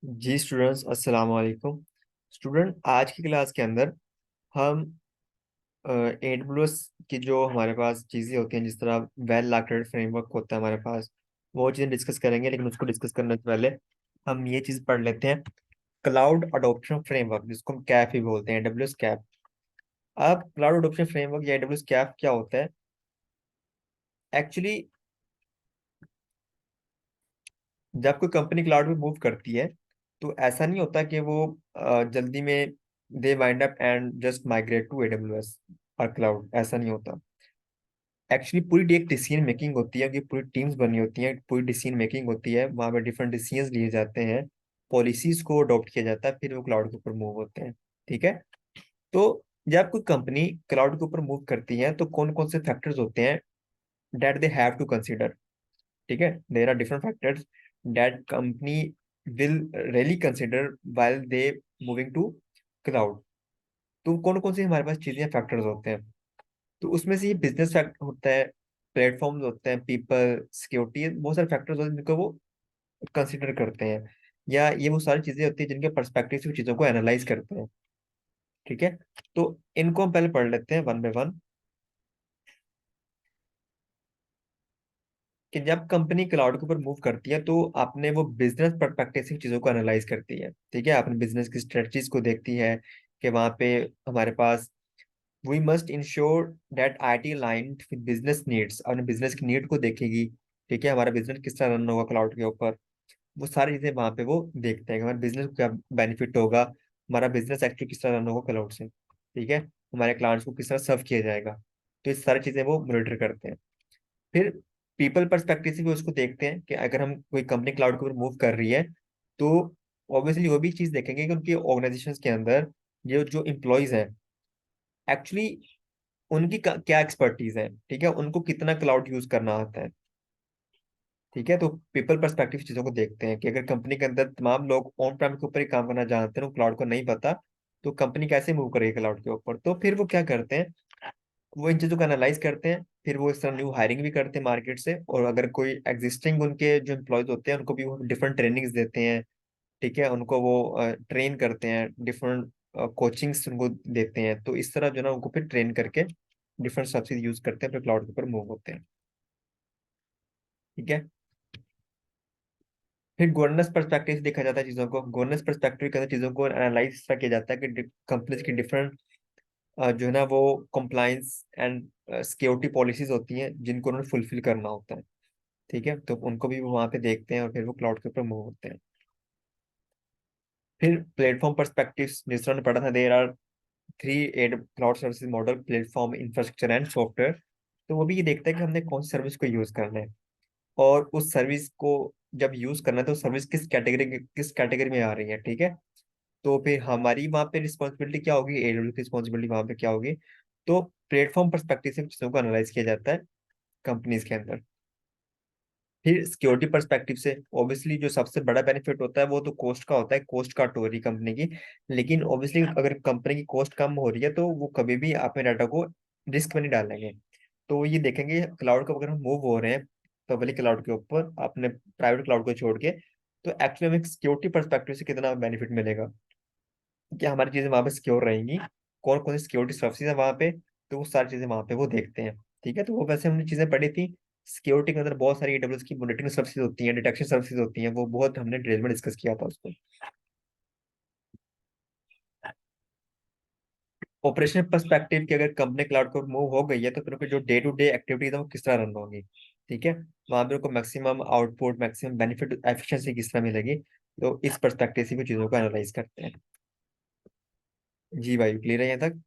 जी students, अस्सलाम वालेकुम। Student, आज की क्लास के अंदर हम AWS की जो हमारे पास चीज़ें होती हैं, जिस तरह वेल आर्किटेक्टेड फ्रेमवर्क होता है हमारे पास, वो चीज़ें डिस्कस करेंगे। लेकिन उसको डिस्कस करने से पहले हम ये चीज़ पढ़ लेते हैं, क्लाउड अडोप्शन फ्रेमवर्क, जिसको हम कैप ही बोलते हैं, AWS कैप। अब क्लाउड अडोप्शन फ्रेमवर्क या AWS कैप क्या होता है एक्चुअली? जब कोई कंपनी क्लाउड में मूव करती है तो ऐसा नहीं होता कि वो जल्दी में they wind up and just migrate to AWS और क्लाउड। ऐसा नहीं होता। एक्चुअली पूरी एक डिसीजन मेकिंग होती है, कि पूरी टीम्स बनी होती हैं, पूरी डिसीजन मेकिंग होती है, वहाँ पे डिफरेंट डिसीजंस लिए जाते हैं, पॉलिसीज को अडॉप्ट किया जाता है, फिर वो क्लाउड के ऊपर मूव होते हैं। ठीक है। तो जब कोई कंपनी क्लाउड के ऊपर मूव करती है तो कौन कौन से फैक्टर्स होते हैं that they have to consider? ठीक है, there are different factors that company will really consider while they moving to cloud. तो कौन कौन सी हमारे पास चीजें फैक्टर्स होते हैं? तो उसमें से ये बिजनेस फैक्टर होता है, प्लेटफॉर्म्स होते हैं, पीपल, सिक्योरिटी, बहुत सारे फैक्टर्स होते हैं जिनको वो कंसिडर करते हैं, या ये वो सारी चीजें होती हैं जिनके पर्सपेक्टिव से वो चीजों को एनालाइज करते हैं। ठीक है। तो इनको हम पहले पढ़ लेते हैं वन बाय वन, कि जब कंपनी क्लाउड के ऊपर मूव करती है तो आपने वो बिजनेस पर्सपेक्टिव से चीजों को एनालाइज करती है। ठीक है, अपने बिजनेस की स्ट्रेटजीज को देखती है, कि वहाँ पे हमारे पास we must ensure that IT aligned with business needs, अपने बिजनेस की नीड को देखेगी। ठीक है, हमारा बिजनेस किस तरह रन होगा क्लाउड के ऊपर, वो सारी चीजें वहाँ पे वो देखते हैं कि हमारे बिजनेस को क्या बेनिफिट होगा, हमारा बिजनेस एक्चुअली किस तरह रन होगा क्लाउड से। ठीक है, हमारे क्लाइंट्स को किस तरह सर्व किया जाएगा। तो ये सारी चीजें वो मॉनिटर करते हैं। फिर पीपल पर्सपेक्टिव से भी उसको देखते हैं, कि अगर हम कोई कंपनी क्लाउड के ऊपर मूव कर रही है तो ऑब्वियसली वो भी चीज देखेंगे कि उनकी ऑर्गेनाइजेशन के अंदर ये जो एम्प्लॉयज हैं एक्चुअली उनकी क्या एक्सपर्टीज है। ठीक है, उनको कितना क्लाउड यूज करना आता है। ठीक है, तो पीपल पर्सपेक्टिव चीजों को देखते हैं, कि अगर कंपनी के अंदर तमाम लोग ऑन प्रेम के ऊपर ही काम करना जानते हैं, क्लाउड को नहीं पता, तो कंपनी कैसे मूव करेगी क्लाउड के ऊपर? तो फिर वो क्या करते हैं, वो इन चीजों को एनालाइज करते हैं, फिर वो इस तरह न्यू हायरिंग भी करते हैं मार्केट से, और अगर कोई एग्जिस्टिंग उनके जो एम्प्लॉयज होते हैं उनको भी वो डिफरेंट ट्रेनिंग्स देते हैं। ठीक है, उनको वो ट्रेन करते हैं, डिफरेंट कोचिंग्स उनको देते हैं। तो इस तरह जो ना उनको फिर ट्रेन करके डिफरेंट सब्सिडी यूज करते हैं, फिर क्लाउड के ऊपर मूव होते हैं। ठीक है। फिर गवर्नेंस पर्सपेक्टिव से देखा जाता है चीजों को। गवर्नेंस पर्सपेक्टिव के अंदर चीजों को एनालाइज किया जाता है कि कंपनीज की डिफरेंट जो है ना वो कंप्लायंस एंड सिक्योरिटी पॉलिसीज होती हैं जिनको उन्होंने फुलफिल करना होता है। ठीक है, तो उनको भी वो वहाँ पे देखते हैं और फिर वो क्लाउड के ऊपर मूव होते हैं। फिर प्लेटफॉर्म पर्सपेक्टिव, जिस तरह ने पढ़ा था, there are three add cloud service model, platform, infrastructure and software. तो वो भी ये देखता है कि हमने कौन सी सर्विस को यूज करना है, और उस सर्विस को जब यूज करना है तो सर्विस किस कैटेगरी में आ रही है। ठीक है, तो फिर हमारी वहाँ पे रिस्पॉन्सिबिलिटी क्या होगी, AWS की रिस्पॉन्सिबिलिटी वहाँ पे क्या होगी। तो प्लेटफॉर्म पर्सपेक्टिव से चीजों को एनालाइज किया जाता है कंपनीज के अंदर। फिर सिक्योरिटी पर्सपेक्टिव से ऑब्वियसली जो सबसे बड़ा बेनिफिट होता है वो तो कॉस्ट का होता है, कॉस्ट कट हो रही है कंपनी की। लेकिन ऑब्वियसली अगर कंपनी की कॉस्ट कम हो रही है तो वो कभी भी अपने डाटा को रिस्क में नहीं डालेंगे। तो वो ये देखेंगे क्लाउड को अगर हम मूव हो रहे हैं पब्लिक क्लाउड के ऊपर अपने प्राइवेट क्लाउड को छोड़ के, तो एक्चुअली हमें सिक्योरिटी पर्सपेक्टिव से कितना बेनिफिट मिलेगा, कि हमारी चीजें वहां पे सिक्योर रहेंगी, कौन कौन सी सिक्योरिटी सर्विसेज है वहां पे। तो वो सारी चीजें वहां पे वो देखते हैं। ठीक है, तो वो वैसे हमने चीजें पढ़ी थी। सिक्योरिटी के अंदर बहुत सारी AWS की मॉनिटरिंग सर्विसेज होती हैं, डिटेक्शन सर्विसेज होती हैं, वो बहुत हमने डिटेल में डिस्कस किया था उसको। ऑपरेशन पर्सपेक्टिव की, अगर कंपनी क्लाउड को मूव हो गई है तो फिर उनकी जो डे टू डे एक्टिविटीज है वो किस तरह रन होगी। ठीक है, वहां पे उनको maximum output, maximum benefit, efficiency किस तरह मिलेगी। तो इस पर्सपेक्टिव से भी चीजों को एनालाइज करते हैं। जी भाई, क्लियर है यहाँ तक?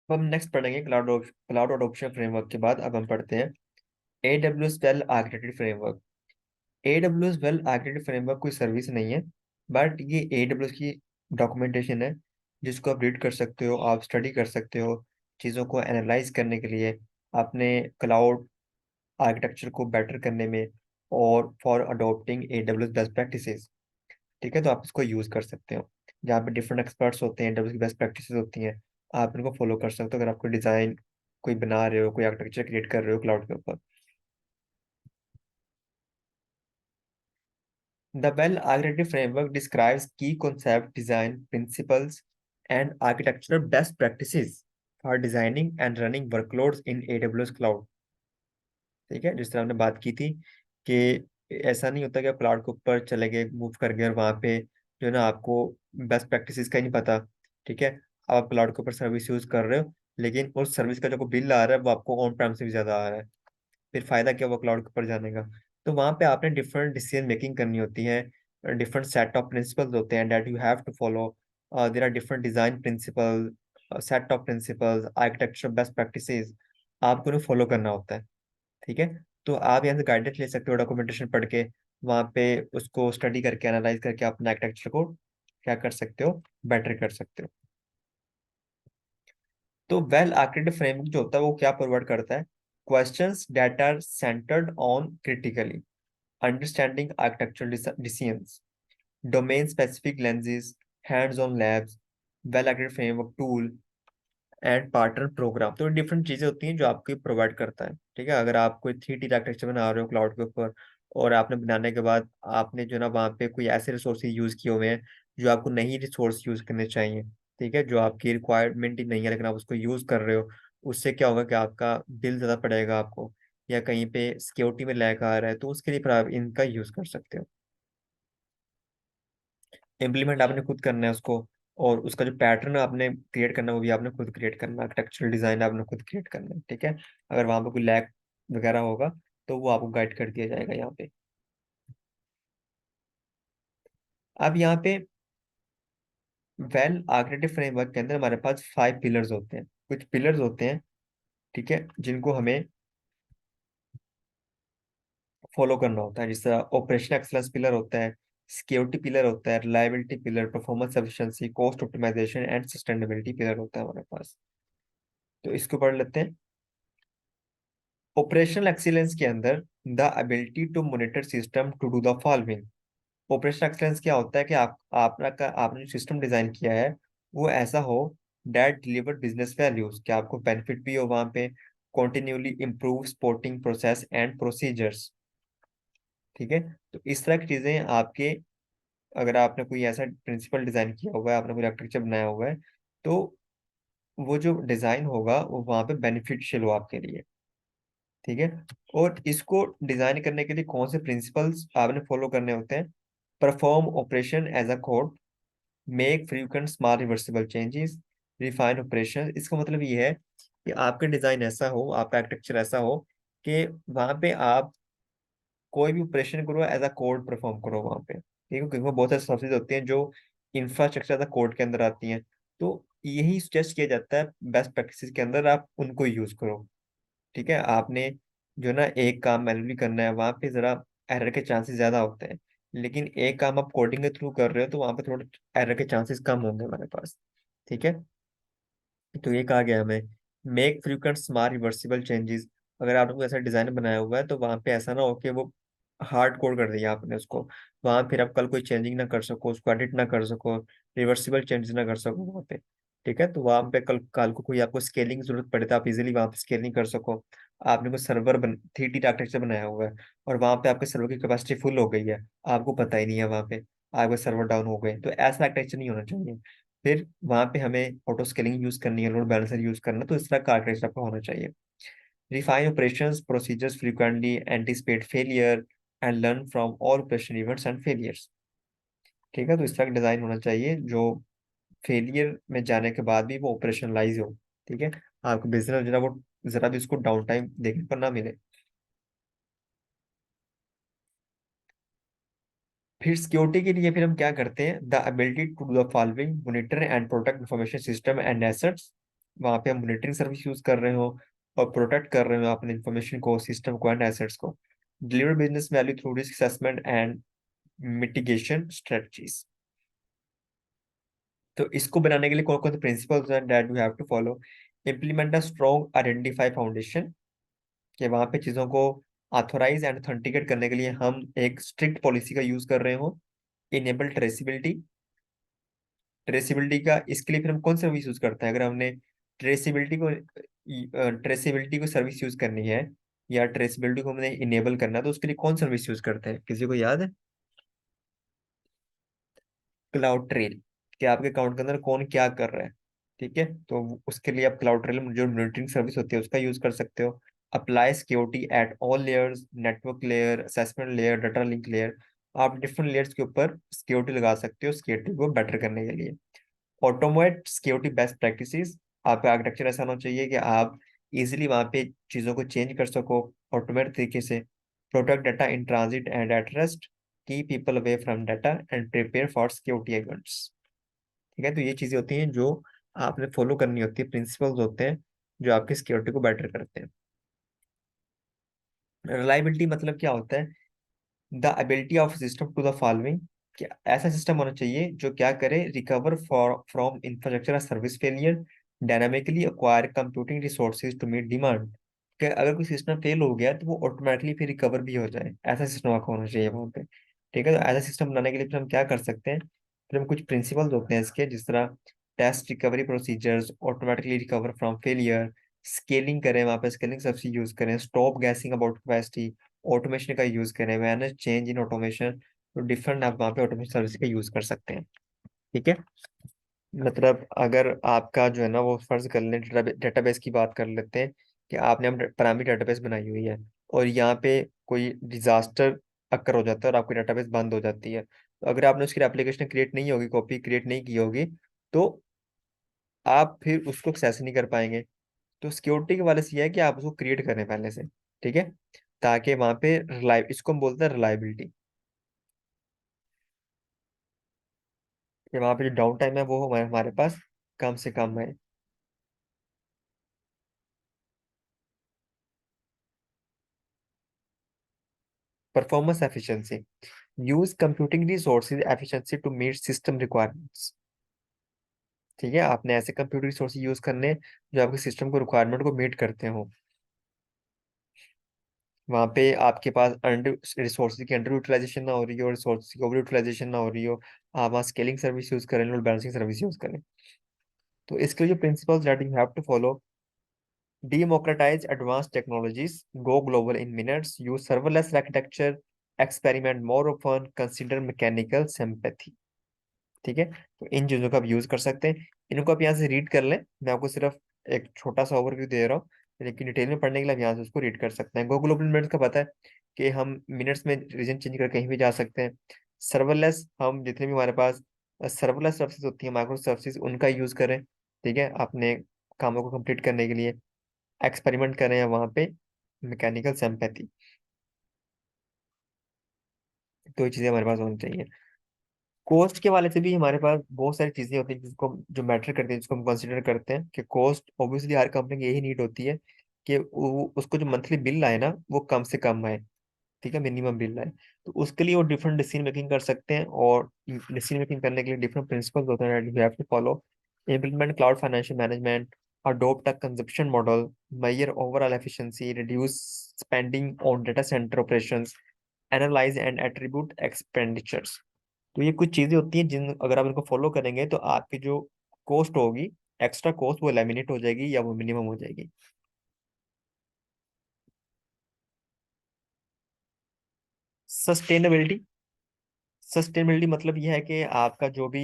अब हम नेक्स्ट पढ़ेंगे क्लाउड क्लाउड अडोप्शन फ्रेमवर्क के बाद अब हम पढ़ते हैं AWS well architected framework. AWS well architected framework कोई सर्विस नहीं है, बट ये AWS की डॉक्यूमेंटेशन है, जिसको आप रीड कर सकते हो, आप स्टडी कर सकते हो चीज़ों को एनालाइज करने के लिए, अपने क्लाउड आर्किटेक्चर को बेटर करने में, और for adopting AWS best practices. ठीक है, तो आप इसको यूज़ कर सकते हो, जहाँ पे डिफरेंट एक्सपर्ट्स होते हैं, AWS की बेस्ट प्रैक्टिसेस होती हैं, आप इनको फॉलो कर सकते हो अगर आप कोई डिज़ाइन कोई बना रहे हो, कोई आर्किटेक्चर क्रिएट कर रहे हो क्लाउड के ऊपर। The well-architected framework describes key concept, design principles, and architectural best practices for designing and running workloads in AWS cloud। ठीक है, जिस तरह हमने बात की थी कि ऐसा नहीं होता कि आप क्लाउड के ऊपर चले गए, मूव कर गए और वहाँ पे जो है ना आपको बेस्ट प्रैक्टिसेस का ही नहीं पता। ठीक है, आप क्लाउड के ऊपर सर्विस यूज कर रहे हो, लेकिन उस सर्विस का जो बिल आ रहा है वो आपको ऑन प्रेम से भी ज्यादा आ रहा है। फिर फायदा क्या हुआ क्लाउड के ऊपर जाने का? तो वहां पे आपने डिफरेंट डिसीजन मेकिंग करनी होती है, डिफरेंट सेट ऑफ प्रिंसिपल्स होते हैं that you have to follow. There are different design principle, set of principles, architecture best practices, आपको उन्हें फॉलो करना होता है। ठीक है, तो आप यहाँ से गाइडेंस ले सकते हो डॉक्यूमेंटेशन पढ़ के, वहाँ पे उसको स्टडी करके एनालाइज करके अपना आर्किटेक्चर को क्या कर सकते हो, बेटर कर सकते हो। तो वेल आर्किटेक्ट फ्रेमवर्क जो होता है वो क्या प्रोवाइड करता है? Questions that are centered on critically understanding architectural decisions, domain specific lenses, hands on labs, well acted framework tool and partner program. तो डिफरेंट चीजें होती हैं जो आपको प्रोवाइड करता है। ठीक है, अगर आप कोई 3D आर्किटेक्चर बना रहे हो क्लाउड के ऊपर, और आपने बनाने के बाद आपने जो ना वहाँ पे कोई ऐसे रिसोर्स यूज किए हुए हैं जो आपको नहीं रिसोर्स यूज करने चाहिए, ठीक है, जो आपकी रिक्वायरमेंट ही नहीं है लेकिन आप उसको यूज कर रहे हो, उससे क्या होगा कि आपका बिल ज्यादा पड़ेगा आपको, या कहीं पे सिक्योरिटी में लैग आ रहा है, तो उसके लिए फिर आप इनका यूज कर सकते हो। इम्प्लीमेंट आपने खुद करना है उसको, और उसका जो पैटर्न आपने क्रिएट करना है वो भी आपने खुद क्रिएट करना है, आर्किटेक्चरल डिजाइन आपने खुद क्रिएट करना है। ठीक है, अगर वहां पे कोई लैग वगैरह होगा तो वो आपको गाइड कर दिया जाएगा यहाँ पे। अब यहाँ पे वेल आर्किटेक्ट फ्रेमवर्क के अंदर हमारे पास 5 पिलर्स होते हैं, कुछ पिलर्स होते हैं, ठीक है, जिनको हमें फॉलो करना होता है। जिस तरह ऑपरेशन एक्सलेंस पिलर होता है, सिक्योरिटी पिलर होता है, reliability pillar, performance efficiency, cost optimization and sustainability pillar होता है हमारे पास। तो इसको पढ़ लेते हैं। ऑपरेशनल एक्सीलेंस के अंदर the ability to monitor system to do the following. Operational excellence क्या होता है कि आपने जो सिस्टम डिजाइन किया है वो ऐसा हो दैट डिलीवर बिजनेस वैल्यूज, कि आपको बेनिफिट भी हो वहां पे, continually improve supporting process and procedures. ठीक है, तो इस तरह की चीजें आपके, अगर आपने कोई ऐसा प्रिंसिपल डिजाइन किया हुआ है, आपने कोई आर्किटेक्चर बनाया हुआ है, तो वो जो डिजाइन होगा वो वहां पे बेनिफिशियल हो आपके लिए। ठीक है, और इसको डिजाइन करने के लिए कौन से प्रिंसिपल्स आपने फॉलो करने होते हैं? Perform operation as a code, make frequent small reversible changes, refine operation. इसका मतलब ये है कि आपका डिजाइन ऐसा हो, आपका आर्किटेक्चर ऐसा हो कि वहां पे आप कोई भी ऑपरेशन करो एज अ कोड परफॉर्म करो वहां पे। ठीक है, क्योंकि वो बहुत सारी सर्विसेज होती हैं जो इंफ्रास्ट्रक्चर एज अ कोड के अंदर आती हैं, तो यही सजेस्ट किया जाता है बेस्ट प्रैक्टिसेस के अंदर आप उनको यूज करो। ठीक है, आपने जो ना एक काम मैन्युअली करना है वहां पे जरा एरर के चांसेस ज्यादा होते हैं, लेकिन एक काम आप कोडिंग के थ्रू कर रहे हो तो वहां पे थोड़े एरर के चांसेस कम होंगे हमारे पास। ठीक है, तो ये कहा गया हमें make frequent smart reversible changes. अगर आपने कोई ऐसा डिजाइन बनाया हुआ है तो वहां पे ऐसा ना हो कि वो हार्ड कोड कर दिया आपने उसको, वहां फिर आप कल कोई चेंजिंग ना कर सको, उसको एडिट ना कर सको, रिवर्सिबल चेंजेस ना कर सको वहां पे। ठीक है, तो वहां पे कल कल को कोई आपको स्केलिंग की जरूरत पड़े तो आप इजीली वहां पे स्केलिंग कर सको। आपने कोई सर्वर 3D आर्किटेक्चर बनाया हुआ है और वहां पे आपके सर्वर की कैपेसिटी फुल हो गई है, आपको पता ही नहीं है, वहां पे आपके सर्वर डाउन हो गए, तो ऐसा आर्किटेक्चर नहीं होना चाहिए। फिर वहां पे हमें ऑटो स्केलिंग यूज करनी है, लोड बैलेंसर यूज करना, तो इस तरह का आर्किटेक्चर आपका होना चाहिए। Refine operations procedures frequently, anticipate failure and learn from all operation events and failures. ठीक है, तो इस तरह का डिजाइन होना चाहिए जो फेलियर में जाने के बाद भी वो ऑपरेशनलाइज हो। ठीक है, आपको बिजनेस जरा वो जरा भी उसको डाउन टाइम देखने पर ना मिले। फिर सिक्योरिटी के लिए फिर हम क्या करते हैं? The ability to do the following, monitor and protect information system and assets. वहां पे हम मॉनिटरिंग सर्विस यूज कर रहे हो और प्रोटेक्ट कर रहे हो अपने इंफॉर्मेशन को, सिस्टम को एंड एसेट्स को। Deliver business value through risk assessment and mitigation strategies. तो इसको बनाने के लिए कौन कौन से प्रिंसिपल्स हैं that we have to follow? Implement a strong identify foundation, कि वहां पे चीजों को ऑथोराइज एंड ऑथेंटिकेट करने के लिए हम एक स्ट्रिक्ट पॉलिसी का यूज कर रहे हो। इनेबल ट्रेसिबिलिटी, ट्रेसिबिलिटी का इसके लिए फिर हम कौन सा सर्विस यूज करते हैं? अगर हमने ट्रेसिबिलिटी को ट्रेसिबिलिटी को सर्विस यूज करनी है या ट्रेसिबिलिटी को हमने इनेबल करना है तो उसके लिए कौन सर्विस यूज करते हैं, किसी को याद है? क्लाउड ट्रेल, कि आपके अकाउंट के अंदर कौन क्या कर रहा है। ठीक है, तो उसके लिए आप क्लाउड ट्रेल जो मॉनिटरिंग सर्विस होती है उसका यूज कर सकते हो। Apply security at all layers, network layer, assessment layer, data link layer. आप डिफरेंट लेयर्स के ऊपर सिक्योरिटी लगा सकते हो सिक्योरिटी को बेटर करने के लिए। Automate security best practices. आपका आर्किटेक्चर ऐसा होना चाहिए कि आप इजीली वहाँ पे चीज़ों को चेंज कर सको ऑटोमेट तरीके से। Protect data in transit and at rest. Keep people away from data and prepare for security events. ठीक है, तो ये चीज़ें होती हैं जो आपने फॉलो करनी होती है, प्रिंसिपल्स होते हैं जो आपकी सिक्योरिटी को बेटर करते हैं। रिलायबिलिटी मतलब क्या होता है? The ability of system to the following. कि ऐसा सिस्टम होना चाहिए जो क्या करे, recover for from infrastructure service failure, dynamically acquire computing resources to meet demand. कि अगर कोई सिस्टम फेल हो गया तो वो ऑटोमेटिकली फिर रिकवर भी हो जाए, ऐसा सिस्टम आपका होना चाहिए वहाँ पे। ठीक है, तो ऐसा सिस्टम बनाने के लिए फिर हम क्या कर सकते हैं? फिर हम कुछ प्रिंसिपल्स होते हैं इसके, जिस तरह test recovery procedures, automatically recover from failure, scaling करें, वहाँ पे स्केलिंग सबसे यूज करें, stop guessing about capacity, automation का यूज करें, मैनेज चेंज इन ऑटोमेशन। तो डिफरेंट आप वहाँ पे ऑटोमेशन सर्विस का यूज कर सकते हैं। ठीक है, मतलब अगर आपका जो है ना, वो फर्ज कर लें, डेटाबेस की बात कर लेते हैं कि आपने हम प्राइमरी डेटाबेस बनाई हुई है और यहाँ पे कोई डिजास्टर अक्कर हो जाता है और आपकी डेटाबेस बंद हो जाती है, तो अगर आपने उसकी एप्लीकेशन क्रिएट नहीं होगी, कॉपी क्रिएट नहीं की होगी, तो आप फिर उसको एक्सेस नहीं कर पाएंगे। तो सिक्योरिटी के वाले से ये है कि आप उसको क्रिएट करें पहले से। ठीक है, ताकि वहाँ पे रिलाय इसको हम बोलते हैं रिलायबिलिटी, कि वहाँ पे जो डाउन टाइम है वो हमारे हमारे पास कम से कम है। Performance efficiency. Use computing resources efficiency to meet system requirements. ठीक है, आपने ऐसे कंप्यूटर रिसोर्स यूज करने हैं जो आपके सिस्टम को रिक्वायरमेंट को मीट करते हो। वहाँ पे आपके पास अंडर रिसोर्स की अंडर यूटिलाइजेशन ना हो रही हो, रिसोर्स की ओवर यूटिलाइजेशन ना हो रही हो, आप वहाँ स्केलिंग सर्विस यूज करें, लोड बैलेंसिंग सर्विस यूज करें। तो इसके जो principles that you have to follow: democratize advanced technologies, go global in minutes, use serverless architecture, experiment more often, consider mechanical sympathy। ठीक है, तो इन चीजों का आप यूज कर सकते हैं। इनको आप यहाँ से रीड कर लें, मैं आपको सिर्फ एक छोटा सा ओवरव्यू दे रहा हूँ, लेकिन डिटेल में पढ़ने के लिए आप यहाँ से उसको रीड कर सकते हैं। गूगल ओपन मिनट्स का पता है कि हम मिनट्स में रीजन चेंज कर कहीं भी जा सकते हैं। सर्वरलेस, हम जितने भी हमारे पास सर्वरलेस सर्विसेज होती है, माइक्रो सर्विसेज, उनका यूज करें। ठीक है, अपने कामों को कंप्लीट करने के लिए एक्सपेरिमेंट करें वहाँ पे, मैकेनिकल सिंपैथी। तो ये चीज़ें हमारे पास होनी चाहिए। कॉस्ट के वाले से भी हमारे पास बहुत सारी चीजें होती हैं जिसको जो मैटर करती हैं, जिसको हम कंसिडर करते हैं कि कॉस्ट, ऑब्वियसली हर कंपनी की यही नीड होती है कि उसको जो मंथली बिल आए ना वो कम से कम आए। ठीक है, मिनिमम बिल आए। तो उसके लिए वो डिफरेंट डिसीजन मेकिंग कर सकते हैं, और डिसीजन मेकिंग करने के लिए डिफरेंट प्रिंसिपल्स होते हैं you have to follow. Implement cloud financial management, adopt a consumption model, measure overall efficiency, reduce spending on data center operations, analyze and attribute expenditures. तो ये कुछ चीजें होती हैं जिन अगर आप इनको फॉलो करेंगे तो आपकी जो कॉस्ट होगी, एक्स्ट्रा कॉस्ट, वो एलिमिनेट हो जाएगी या वो मिनिमम हो जाएगी। सस्टेनेबिलिटी। सस्टेनेबिलिटी मतलब ये है कि आपका जो भी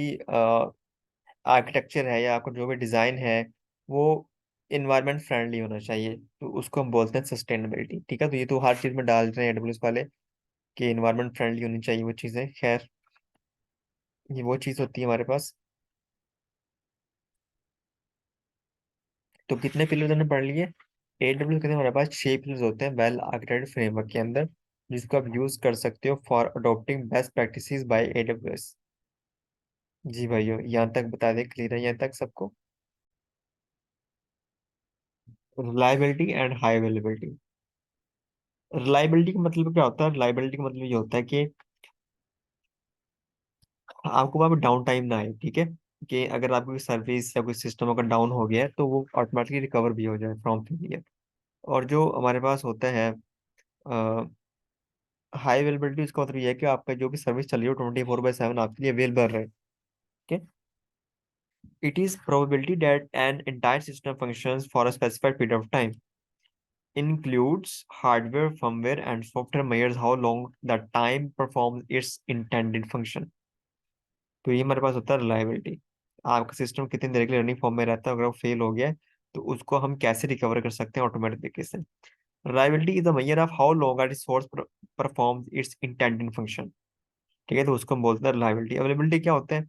आर्किटेक्चर है या आपका जो भी डिजाइन है वो इन्वायरमेंट फ्रेंडली होना चाहिए, तो उसको हम बोलते हैं सस्टेनेबिलिटी। ठीक है, तो ये तो हर चीज में डाल रहे हैं एडब्ल्यूएस वाले कि इन्वायरमेंट फ्रेंडली होनी चाहिए वो चीजें। खैर, ये वो चीज होती है हमारे पास। तो कितने पिलर्स हमने पढ़ लिए? एडब्ल्यूएस के अंदर हमारे पास 6 पिलर्स होते हैं वेल आर्किटेक्टेड फ्रेमवर्क के अंदर, जिसको आप यूज कर सकते हो for adopting best practices by AWS. जी भाइयों, यहाँ तक बता दें, क्लियर है यहाँ तक सबको? Reliability and high availability. Reliability का मतलब क्या होता है? रिलायबिलिटी का मतलब ये होता है कि आपको वहाँ पे डाउन टाइम ना आए। ठीक है, कि अगर आपकी सर्विस या कोई सिस्टम अगर डाउन हो गया है तो वो ऑटोमेटिकली रिकवर भी हो जाए फ्रॉम फेलियर। और जो हमारे पास होता है हाई अवेलेबिलिटी, इसका मतलब ये है कि आपका जो भी सर्विस चल रही हो 24/7 आपके लिए अवेलेबल रहे। ठीक है, it is probability that an entire system functions for a specified period of time, includes hardware, firmware, and software measures how long the time performs its intended function। तो ये हमारे पास होता है रिलायबिलिटी। आपका सिस्टम कितनी देर के लिए रनिंग फॉर्म में रहता है, अगर वो फेल हो गया है, तो उसको हम कैसे रिकवर कर सकते हैं ऑटोमेटिक तरीके से। Reliability is the measure of how long resource performs its intended function. ठीक है, तो उसको हम बोलते हैं रिलायबिलिटी। अवेलेबिलिटी क्या होता है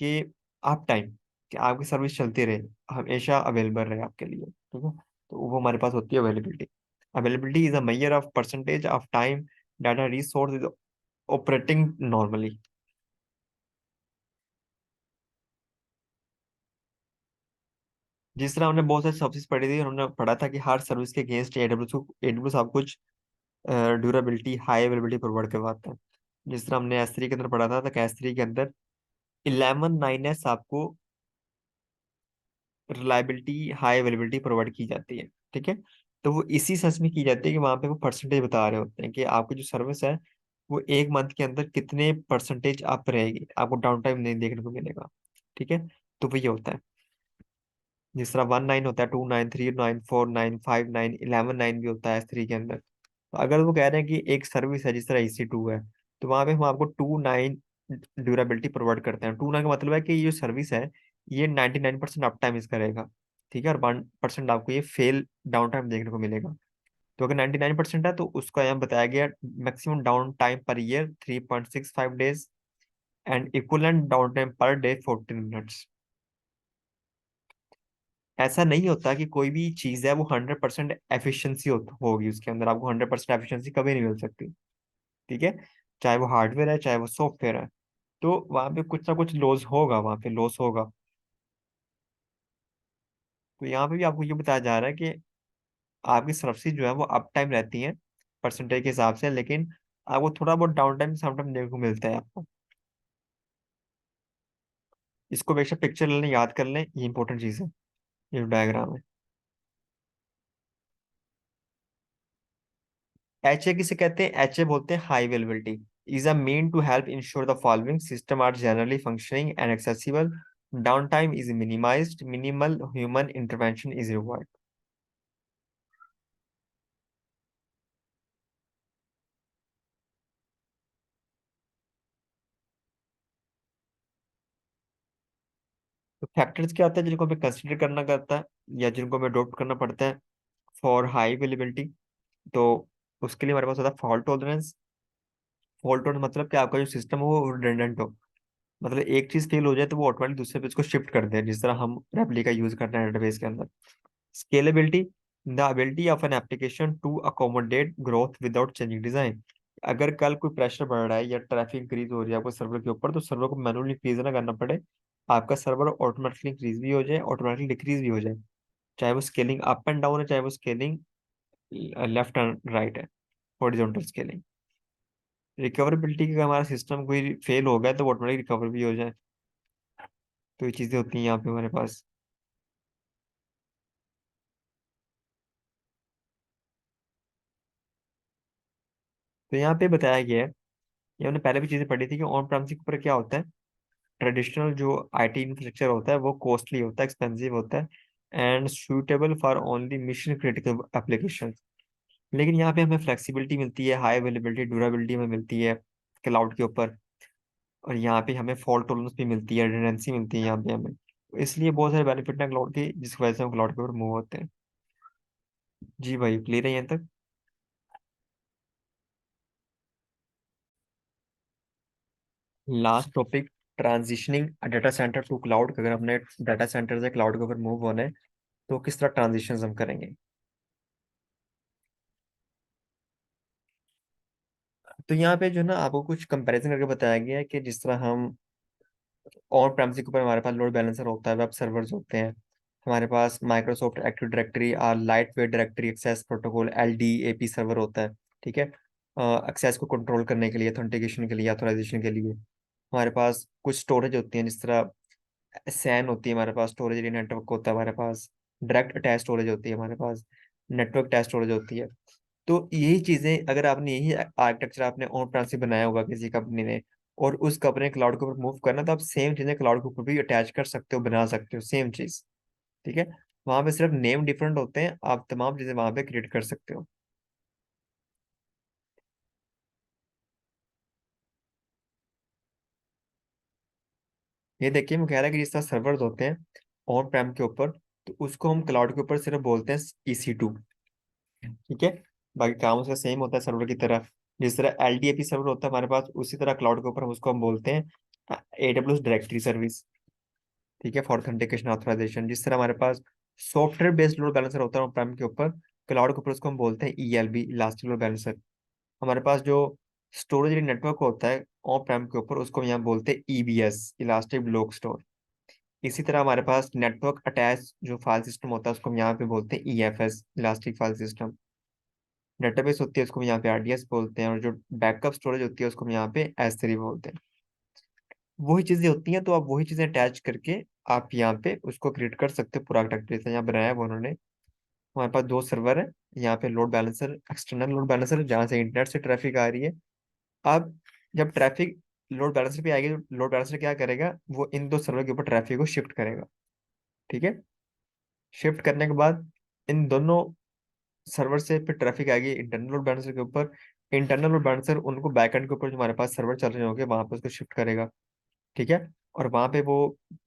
कि आप टाइम, कि आपकी सर्विस चलती रहे, हमेशा अवेलेबल रहे आपके लिए। ठीक है, तो वो हमारे पास होती है availability. Availability is a measure of percentage of time data resource is operating normally. जिस तरह हमने बहुत सारी सर्विस पढ़ी थी, हमने पढ़ा था कि हर सर्विस के अगेंस्ट एडब्ल्यू सब कुछ ड्यूरेबिलिटी, हाई अवेलेबिलिटी प्रोवाइड करवाता है। जिस तरह हमने एस थ्री के अंदर पढ़ा था, तो एस थ्री के अंदर 11 9s आपको रिलायबिलिटी, हाई अवेलेबिलिटी प्रोवाइड की जाती है। ठीक है, तो वो इसी सेंस में की जाती है कि वहां पे वो परसेंटेज बता रहे होते हैं कि आपकी जो सर्विस है वो एक मंथ के अंदर कितने परसेंटेज आप रहेगी, आपको डाउन टाइम नहीं देखने को मिलेगा। ठीक है, तो वो ये होता है। जिस तरह 1 9 होता है, 2 9 3 9 4 9 5 9, 11 9 भी होता है एस थ्री के अंदर। तो अगर वो कह रहे हैं कि एक सर्विस है जिस तरह EC2 है, तो वहां पे हम आपको 2 9 ड्यूरेबिलिटी प्रोवाइड करते हैं। 2 9 का मतलब है कि ये जो सर्विस है ये 99% अप टाइम इसका रहेगा। ठीक है, और 1% आपको ये फेल डाउन टाइम देखने को मिलेगा। तो अगर 99% है तो उसका यहाँ बताया गया maximum down time per year 3.65 days and equivalent down time per day 14 minutes. ऐसा नहीं होता कि कोई भी चीज है वो 100% एफिशिएंसी होगी उसके अंदर, आपको 100% एफिशिएंसी कभी नहीं मिल सकती। ठीक है, चाहे वो हार्डवेयर है चाहे वो सॉफ्टवेयर है, तो वहां पे कुछ ना कुछ लॉस होगा, वहां पे लॉस होगा। तो यहाँ पे भी आपको ये बताया जा रहा है कि आपकी सर्विस जो है वो अप टाइम रहती है परसेंटेज के हिसाब से, लेकिन आपको थोड़ा बहुत डाउन टाइम समटाइम देखने को मिलता है आपको। इसको बेशक पिक्चर लेने याद कर लें, ये इंपॉर्टेंट चीज है, ये डायग्राम है। HA किसे कहते हैं? HA बोलते हैं high availability. Is a mean to help ensure the following system are generally functioning and accessible, down time is minimized, minimal human intervention is required. तो फैक्टर्स क्या होता है जिनको हमें कंसिडर करना करता है या जिनको हमें अडॉप्ट करना पड़ता है फॉर हाई अवेलेबिलिटी? तो उसके लिए हमारे पास होता है फॉल्ट टॉलरेंस। फॉल्ट टॉलरेंस मतलब कि आपका जो सिस्टम है वो रिडंडेंट हो, मतलब एक चीज फेल हो जाए तो वो ऑटोमेटिक दूसरे पे इसको शिफ्ट कर दे, जिस तरह हम रेप्लिका यूज करते हैं डेटाबेस के अंदर। Scalability, the ability of an application to accommodate growth without changing design. अगर कल कोई प्रेशर बढ़ रहा है या ट्रैफिक इंक्रीज हो रही है आपको सर्वर के ऊपर, तो सर्वर को मैनुअली इंक्रीज ना करना पड़े, आपका सर्वर ऑटोमेटिकली इंक्रीज भी हो जाए, ऑटोमेटिकली डिक्रीज भी हो जाए। चाहे वो स्केलिंग अप एंड डाउन है, चाहे वो स्केलिंग लेफ्ट एंड राइट है, हॉरिजॉन्टल स्केलिंग। रिकवरेबिलिटी का हमारा सिस्टम कोई फेल हो गया तो वो ऑटोमेटिक रिकवर भी हो जाए। तो ये चीजें होती हैं यहाँ पे हमारे पास। तो यहाँ पे बताया गया है, ये हमने पहले भी चीजें पढ़ी थी कि ऑन प्रेमिस के ऊपर क्या होता है। ट्रेडिशनल जो IT इंफ्रास्ट्रक्चर होता है वो कॉस्टली होता है, एक्सपेंसिव होता है and suitable for only mission critical application. लेकिन यहाँ पे हमें फ्लेक्सिबिलिटी मिलती है, हाई अवेलेबिलिटी, ड्यूरेबिलिटी में मिलती है क्लाउड के ऊपर। और यहाँ पे हमें फॉल्ट टॉलरेंस भी मिलती है, रिडंडेंसी मिलती है यहाँ पे हमें। इसलिए बहुत सारे बेनिफिट हैं क्लाउड के, जिसकी वजह से हम क्लाउड के ऊपर मूव होते हैं। जी भाई, क्लियर है यहाँ तक? Last topic, transitioning data center to cloud. अगर हमने डाटा सेंटर से क्लाउड के ऊपर मूव होना है तो किस तरह ट्रांजिशन हम करेंगे? तो यहाँ पे जो है ना आपको कुछ कंपैरिजन करके बताया गया है कि जिस तरह हम ऑन प्रेमिस के ऊपर हमारे पास लोड बैलेंसर होता है, वेब सर्वर्स होते हैं, हमारे पास माइक्रोसॉफ्ट एक्टिव डायरेक्टरी और light weight directory access protocol LDAP server होता है। ठीक है, एक्सेस को कंट्रोल करने के लिए, ऑथेंटिकेशन के लिए, ऑथोराइजेशन के लिए। हमारे पास कुछ स्टोरेज होती हैं, जिस तरह SAN होती है हमारे पास, स्टोरेज एरिया नेटवर्क होता है हमारे पास। डायरेक्ट अटैच स्टोरेज होती है हमारे पास, नेटवर्क अटैच स्टोरेज होती है। तो यही चीजें अगर आपने यही आर्किटेक्चर आपने ऑन प्रेमिस से बनाया होगा किसी कंपनी ने, और उस कंपनी क्लाउड के ऊपर मूव करना, तो आप सेम चीजें क्लाउड के ऊपर भी अटैच कर सकते हो, बना सकते हो सेम चीज। ठीक है, वहां पे सिर्फ नेम डिफरेंट होते हैं, आप तमाम चीजें वहां पे क्रिएट कर सकते हो। ये देखिए मैं कह रहा है कि जिस तरह सर्वर्स होते हैं ऑन प्रेम के ऊपर, तो उसको हम क्लाउड के ऊपर सिर्फ बोलते हैं EC2। ठीक है। बाकी काम उसका सेम होता है सर्वर की तरह। जिस तरह LDAP सर्वर होता है हमारे पास, उसी तरह क्लाउड के ऊपर उसको हम बोलते हैं AWS डायरेक्टरी सर्विस। ठीक है, फॉर ऑथेंटिकेशन ऑथराइजेशन। जिस तरह हमारे पास सॉफ्टवेयर बेस्ड लोड बैलेंसर होता है ऑन प्रेम के ऊपर, क्लाउड के ऊपर उसको हम बोलते हैं ELB इलास्टिक लोड बैलेंसर। हमारे पास जो स्टोरेज नेटवर्क होता है ऑन प्रेम के ऊपर, उसको हम यहाँ बोलते हैं EBS इलास्टिक ब्लॉक स्टोर। इसी तरह हमारे पास नेटवर्क अटैच जो फाइल सिस्टम होता है, उसको हम यहाँ पे बोलते हैं EFS elastic file system. Database होती है उसको हम यहाँ पे RDS बोलते हैं, और जो बैकअप स्टोरेज होती है उसको हम यहाँ पे S3 बोलते हैं। वही चीजें होती हैं, तो आप वही चीजें अटैच करके आप यहाँ पे उसको क्रिएट कर सकते हो। पूरा आर्किटेक्चर यहाँ बनाया है वो उन्होंने। हमारे पास दो सर्वर है, यहाँ पे load balancer, external load balancer जहाँ से इंटरनेट से ट्रैफिक आ रही है। अब जब ट्रैफिक लोड बैलेंसर पे आएगी, तो लोड बैलेंसर क्या करेगा, वो इन दो सर्वर के ऊपर ट्रैफिक को शिफ्ट करेगा। ठीक है। शिफ्ट करने के बाद इन दोनों सर्वर से फिर ट्रैफिक आएगी इंटरनल लोड बैलेंसर के ऊपर। इंटरनल लोड बैलेंसर उनको बैकएंड के ऊपर जो हमारे पास सर्वर चल रहे होंगे वहां पे उसको शिफ्ट करेगा। ठीक है। और वहां पे वो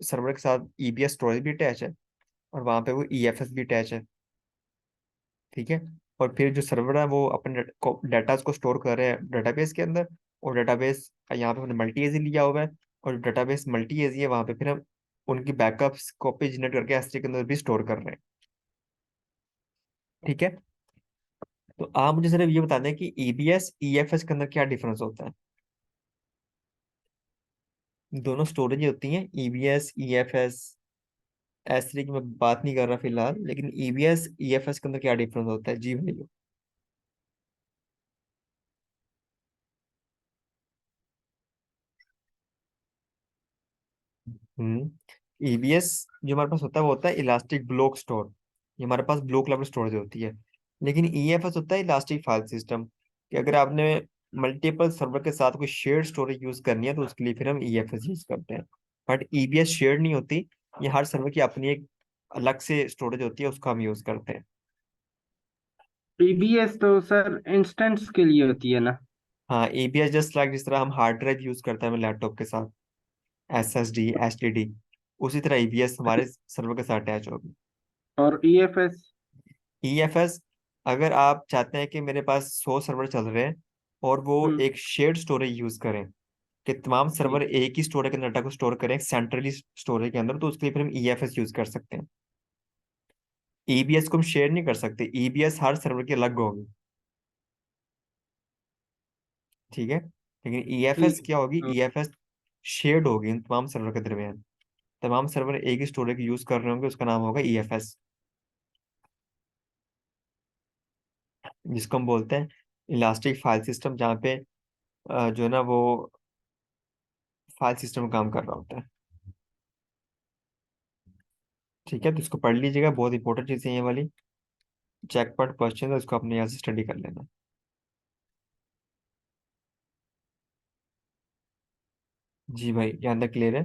सर्वर के साथ EBS स्टोरेज भी अटैच है, और वहां पे वो EFS भी अटैच है। ठीक है। और फिर जो सर्वर है वो अपने डाटा को स्टोर कर रहे हैं डेटाबेस के अंदर। और डेटाबेस यहाँ पे हमने मल्टी एजी लिया हुआ है, और डेटाबेस मल्टी एजी है, वहां पे फिर हम उनकी बैकअप्स कॉपी जनरेट करके S3 के अंदर भी स्टोर कर रहे हैं। ठीक है। तो आप मुझे सिर्फ ये बता दें कि EBS EFS के अंदर क्या डिफरेंस होता है। दोनों स्टोरेज होती हैं, EBS EFS। S3 की मैं बात नहीं कर रहा फिलहाल, लेकिन EBS EFS के अंदर क्या डिफरेंस होता है जी भाई। EBS जो हमारे पास होता है वो होता है इलास्टिक ब्लॉक स्टोर। ये हमारे पास ब्लॉक लेवल स्टोरेज होती है। लेकिन EFS होता है इलास्टिक फाइल सिस्टम, कि अगर आपने मल्टीपल सर्वर के साथ कोई शेयर्ड स्टोरेज यूज करनी है तो उसके लिए फिर हम EFS यूज करते हैं। बट EBS शेयर्ड नहीं होती, ये हर सर्वर की अपनी एक अलग से स्टोरेज होती है, उसको हम यूज करते हैं। ईबीएस तो सर इंस्टेंट्स के लिए होती है ना। हाँ, EBS जस्ट लाइक जिस तरह हम हार्ड ड्राइव यूज करते हैं लैपटॉप के साथ, SSD HDD, उसी तरह EBS हमारे सर्वर के साथ अटैच होगी। और ईएफएस। EFS, अगर आप चाहते हैं कि मेरे पास 100 सर्वर चल रहे हैं और वो हम्म। एक शेयर्ड स्टोरेज यूज करें, कि तमाम सर्वर ठीक। एक ही स्टोरेज के अंदर डाटा को स्टोर करें सेंट्रली स्टोरेज के अंदर, तो उसके लिए फिर हम EFS यूज कर सकते हैं। EBS को हम शेयर नहीं कर सकते, EBS हर सर्वर की अलग होगी। ठीक है। लेकिन EFS ठीक। क्या होगी, तो EFS शेयर्ड होगी इन तमाम सर्वर के दरमियान। तमाम सर्वर एक ही स्टोरेज यूज कर रहे होंगे, उसका नाम होगा EFS, जिसको हम बोलते हैं इलास्टिक फाइल सिस्टम, जहाँ पे जो है ना वो फाइल सिस्टम काम कर रहा होता है। ठीक है, तो इसको पढ़ लीजिएगा, बहुत इंपॉर्टेंट चीज़ है ये वाली। चेकपॉइंट क्वेश्चन है, उसको अपने यहाँ से स्टडी कर लेना। जी भाई, यहाँ तक क्लियर है।